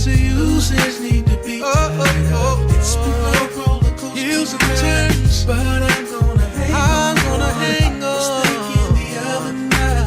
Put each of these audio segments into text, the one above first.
to usage need to be It's been a roller coaster hills and turns, but I'm gonna hang on. I was thinking the other night,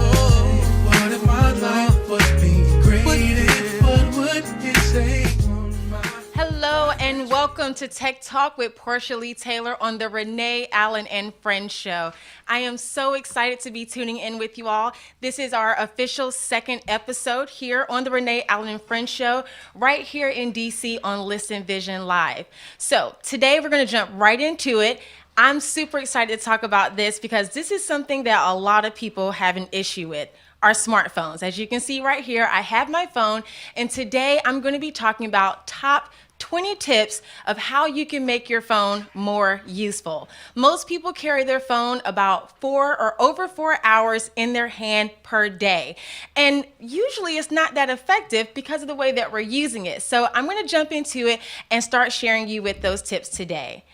what if my life was being graded? What would it say on my... Hello and welcome to Tech Talk with Porscha Lee Taylor on the Renee Allen and Friends show. I am so excited to be tuning in with you all. This is our official second episode here on the Renee Allen and Friends show, right here in DC on Listen Vision Live. So today we're going to jump right into it. I'm super excited to talk about this because this is something that a lot of people have an issue with. Our smartphones. As you can see right here, I have my phone, and today I'm going to be talking about top 20 tips of how you can make your phone more useful. Most people carry their phone about 4 or over 4 hours in their hand per day. And usually it's not that effective because of the way that we're using it. So I'm going to jump into it and start sharing you with those tips today.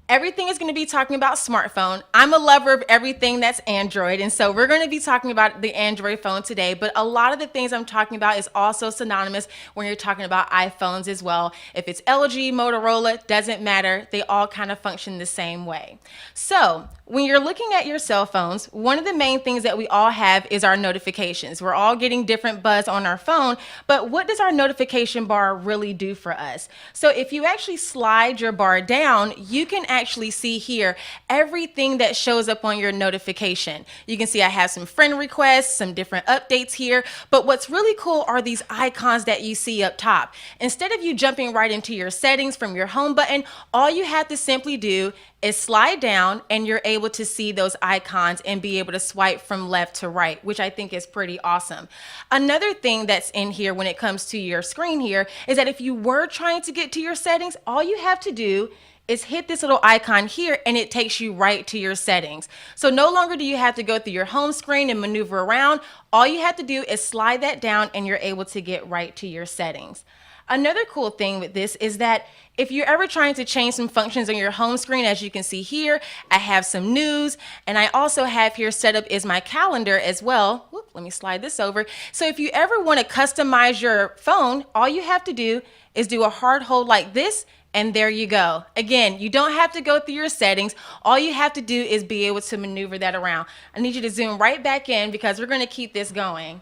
Everything is going to be talking about smartphone. I'm a lover of everything that's Android, and so we're going to be talking about the Android phone today, but a lot of the things I'm talking about is also synonymous when you're talking about iPhones as well. If it's LG, Motorola, doesn't matter. They all kind of function the same way. So when you're looking at your cell phones, one of the main things that we all have is our notifications. We're all getting different buzz on our phone, but what does our notification bar really do for us? So if you actually slide your bar down, you can actually see here everything that shows up on your notification. You can see I have some friend requests, some different updates here, but what's really cool are these icons that you see up top. Instead of you jumping right into your settings from your home button, all you have to simply do is slide down and you're able to see those icons and be able to swipe from left to right, which I think is pretty awesome. Another thing that's in here when it comes to your screen here is that if you were trying to get to your settings, all you have to do is hit this little icon here and it takes you right to your settings. So no longer do you have to go through your home screen and maneuver around. All you have to do is slide that down and you're able to get right to your settings. Another cool thing with this is that if you're ever trying to change some functions on your home screen, as you can see here, I have some news, and I also have here set up is my calendar as well. Whoop, let me slide this over. So if you ever want to customize your phone, all you have to do is do a hard hold like this, and there you go. Again, you don't have to go through your settings. All you have to do is be able to maneuver that around. I need you to zoom right back in because we're going to keep this going.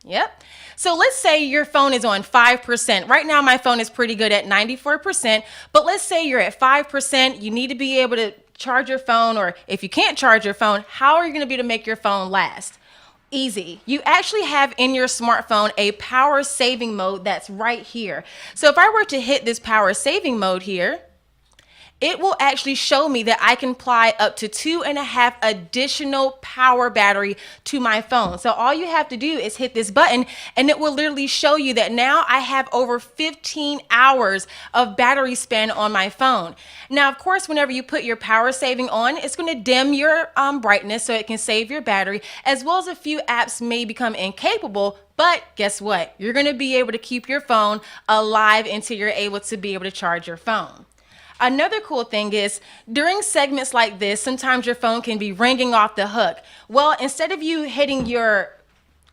Yep. So let's say your phone is on 5%. Right now, my phone is pretty good at 94%, but let's say you're at 5%. You need to be able to charge your phone, or if you can't charge your phone, how are you going to be able to make your phone last? Easy. You actually have in your smartphone a power saving mode that's right here. So if I were to hit this power saving mode here, it will actually show me that I can apply up to 2.5 additional power battery to my phone. So all you have to do is hit this button and it will literally show you that now I have over 15 hours of battery span on my phone. Now, of course, whenever you put your power saving on, it's going to dim your brightness so it can save your battery, as well as a few apps may become incapable. But guess what? You're going to be able to keep your phone alive until you're able to be able to charge your phone. Another cool thing is during segments like this, sometimes your phone can be ringing off the hook. Well, instead of you hitting your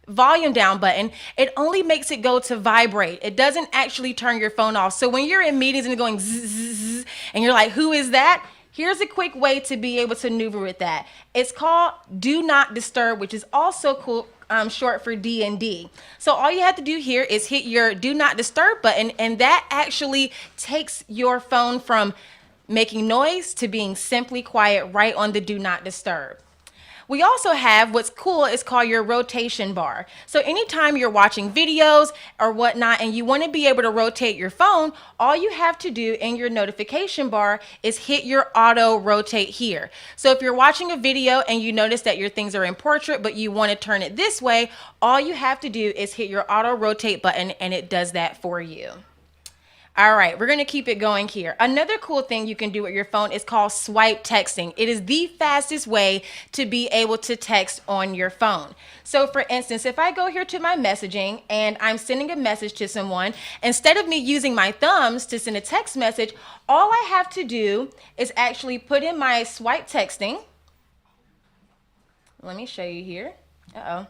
volume down button, it only makes it go to vibrate. It doesn't actually turn your phone off. So when you're in meetings and going zzz, and you're like, who is that? Here's a quick way to be able to maneuver with that. It's called Do Not Disturb, which is also cool. Short for D&D. So all you have to do here is hit your Do Not Disturb button, and that actually takes your phone from making noise to being simply quiet right on the Do Not Disturb. We also have what's cool is called your rotation bar. So anytime you're watching videos or whatnot and you want to be able to rotate your phone, all you have to do in your notification bar is hit your auto rotate here. So if you're watching a video and you notice that your things are in portrait, but you want to turn it this way, all you have to do is hit your auto rotate button and it does that for you. All right, we're going to keep it going here. Another cool thing you can do with your phone is called swipe texting. It is the fastest way to be able to text on your phone. So for instance, if I go here to my messaging and I'm sending a message to someone, instead of me using my thumbs to send a text message, all I have to do is actually put in my swipe texting. Let me show you here. Uh-oh.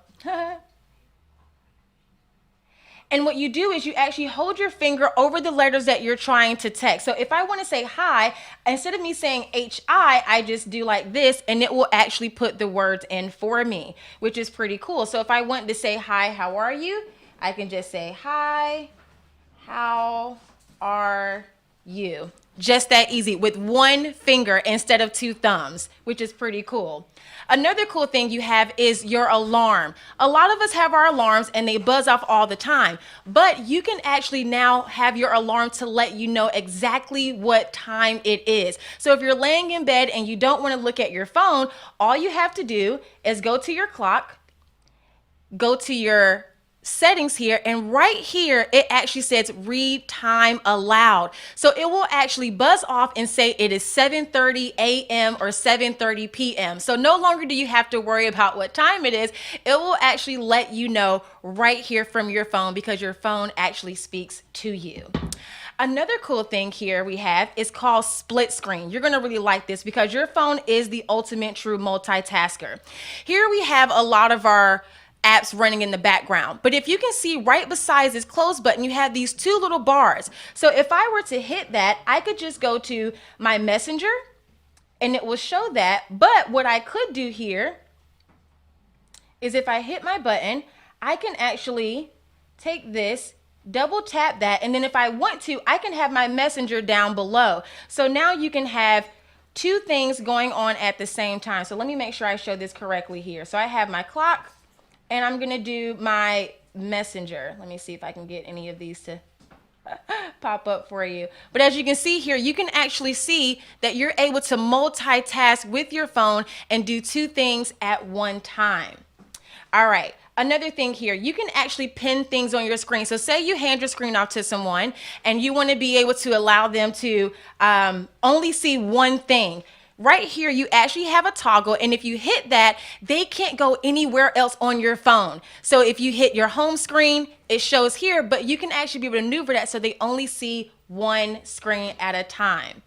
And what you do is you actually hold your finger over the letters that you're trying to text. So if I want to say hi, instead of me saying H-I, I just do like this, and it will actually put the words in for me, which is pretty cool. So if I want to say hi, how are you? I can just say hi, how are you? Just that easy with one finger instead of two thumbs, which is pretty cool. Another cool thing you have is your alarm. A lot of us have our alarms and they buzz off all the time, but you can actually now have your alarm to let you know exactly what time it is. So if you're laying in bed and you don't want to look at your phone, all you have to do is go to your clock, go to your settings here, and right here it actually says read time aloud. So it will actually buzz off and say it is 7:30 a.m. or 7:30 p.m. So no longer do you have to worry about what time it is. It will actually let you know right here from your phone because your phone actually speaks to you. Another cool thing here we have is called split screen. You're gonna really like this because your phone is the ultimate true multitasker. Here we have a lot of our apps running in the background. But if you can see right beside this close button, you have these two little bars. So if I were to hit that, I could just go to my messenger and it will show that. But what I could do here is if I hit my button, I can actually take this, double tap that, and then if I want to, I can have my messenger down below. So now you can have two things going on at the same time. So let me make sure I show this correctly here. So I have my clock, and I'm gonna do my messenger. Let me see if I can get any of these to pop up for you. But as you can see here, you can actually see that you're able to multitask with your phone and do two things at one time. All right, another thing here, you can actually pin things on your screen. So say you hand your screen off to someone and you wanna be able to allow them to only see one thing. Right here, you actually have a toggle, and if you hit that, they can't go anywhere else on your phone. So if you hit your home screen, it shows here, but you can actually be able to maneuver that so they only see one screen at a time.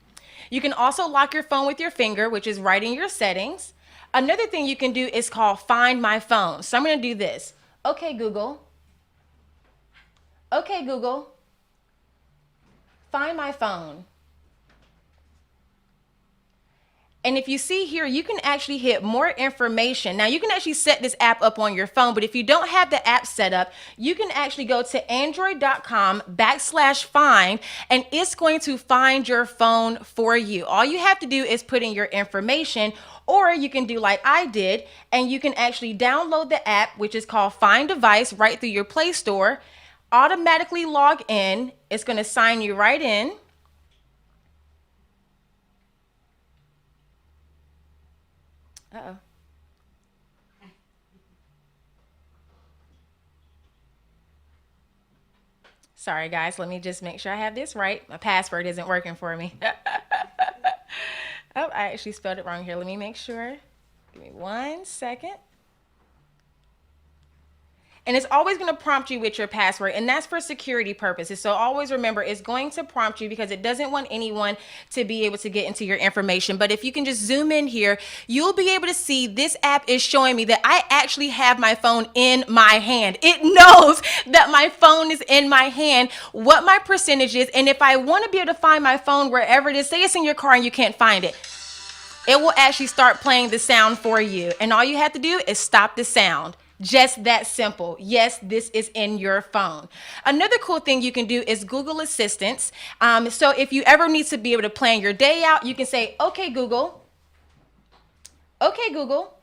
You can also lock your phone with your finger, which is right in your settings. Another thing you can do is called Find My Phone. So I'm gonna do this. Okay, Google. Okay, Google. Find my phone. And if you see here, you can actually hit more information. Now you can actually set this app up on your phone, but if you don't have the app set up, you can actually go to android.com/find, and it's going to find your phone for you. All you have to do is put in your information, or you can do like I did, and you can actually download the app, which is called Find Device, right through your Play Store, automatically log in. It's going to sign you right in. Uh-oh. Sorry, guys. Let me just make sure I have this right. My password isn't working for me. Oh, I actually spelled it wrong here. Let me make sure. Give me 1 second. And it's always going to prompt you with your password, and that's for security purposes. So always remember, it's going to prompt you because it doesn't want anyone to be able to get into your information. But if you can just zoom in here, you'll be able to see this app is showing me that I actually have my phone in my hand. It knows that my phone is in my hand, what my percentage is, and if I want to be able to find my phone wherever it is, say it's in your car and you can't find it, it will actually start playing the sound for you. And all you have to do is stop the sound. Just that simple. Yes, this is in your phone. Another cool thing you can do is Google Assistance. So if you ever need to be able to plan your day out, you can say, okay, Google. Okay, Google.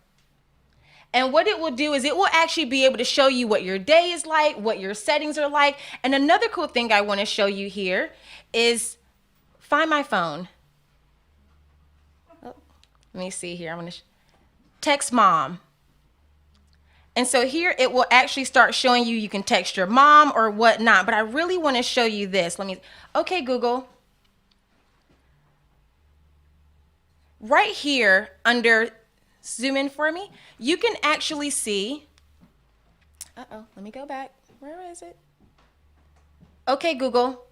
And what it will do is it will actually be able to show you what your day is like, what your settings are like. And another cool thing I want to show you here is Find My Phone. Oh, let me see here. I'm going to text mom. And so here it will actually start showing you can text your mom or whatnot, but I really want to show you this. Okay, Google. Right here under, zoom in for me, you can actually see, let me go back. Where is it? Okay, Google.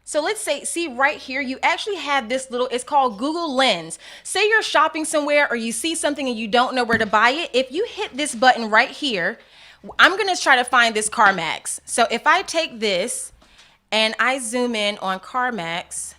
So let's say, see right here, you actually have this little, it's called Google Lens. Say you're shopping somewhere or you see something and you don't know where to buy it. If you hit this button right here, I'm going to try to find this CarMax. So if I take this and I zoom in on CarMax.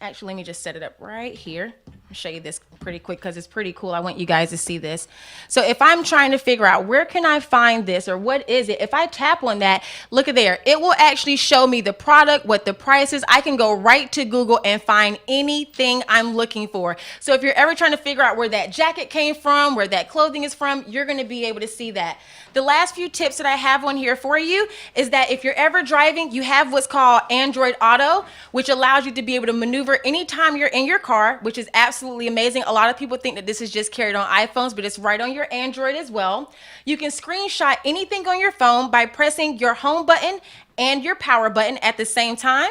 Actually, let me just set it up right here. I'll show you this pretty quick because it's pretty cool. I want you guys to see this. So if I'm trying to figure out where can I find this or what is it, if I tap on that, look at there, it will actually show me the product, what the price is. I can go right to Google and find anything I'm looking for. So if you're ever trying to figure out where that jacket came from, where that clothing is from, you're going to be able to see that. The last few tips that I have on here for you is that if you're ever driving, you have what's called Android Auto, which allows you to be able to maneuver anytime you're in your car, which is absolutely amazing. A lot of people think that this is just carried on iPhones, but it's right on your Android as well. You can screenshot anything on your phone by pressing your home button and your power button at the same time,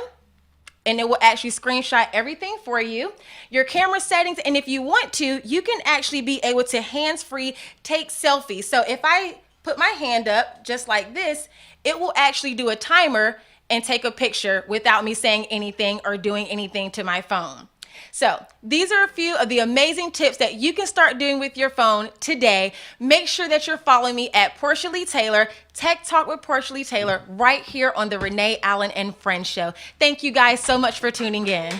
and it will actually screenshot everything for you. Your camera settings, and if you want to, you can actually be able to hands-free take selfies. So if I put my hand up just like this, it will actually do a timer and take a picture without me saying anything or doing anything to my phone. So these are a few of the amazing tips that you can start doing with your phone today. Make sure that you're following me at Porscha Lee Taylor, Tech Talk with Porscha Lee Taylor, right here on the Renee Allen and Friends Show. Thank you guys so much for tuning in.